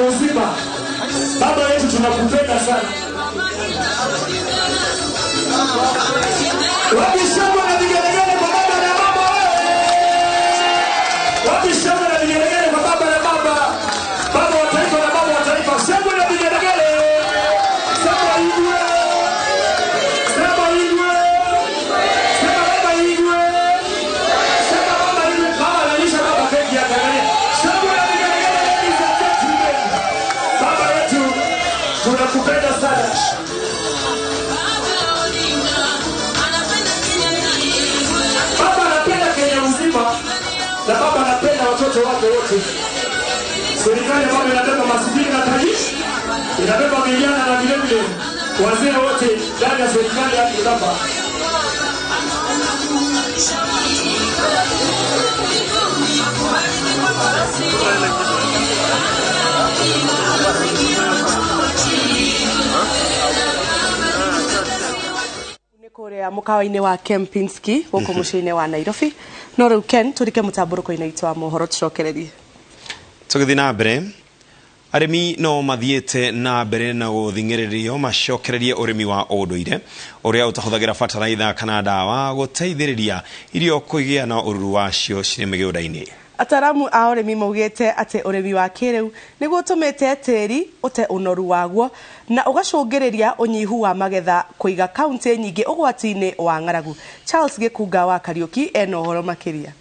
uzima. Baba yetu tunakupenda sana. Wapi shangwe na vigelegele kwa baba na mama wewe? Wapi shangwe na vigelegele kwa baba na mama? Baba wa taifa na mama wa taifa, shangwe na vigelegele. Sema Igwe. Sema Igwe. Sema baba Igwe. Sema baba Igwe. Baba analisha baba keki ya Tanzania. Shangwe na vigelegele ladies and gentlemen. Baba yetu tunakupenda sana. Na baba anapenda watoto wake wote. Serikali baba inabeba masikini na taifa, inabeba vijana na vile vile wazee wote ndani ya serikali ya baba. Korea mukawa-ini wa Kempinski huko muciini wa Nairobi no riu Ken turike mutamburuko-ini itu wa mohoro tucokererie tugithi na mbere arimi no mathiete na mbere na guthingiririo macokererie urimi wa unduire uria utahuthagira fertilizer kana dawa guteithiriria irio kugia na ururu wacio ciri migunda-ini. Ataramu a urimi maugite ati urimi wa kiriu niguo utumite tiri ute unoru waguo na ugacungiriria unyihu wa magetha kuiga kaunti nyingi ugwati-ini wa ng'aragu. Charles Gikunga wa Kariuki eno horo makiria.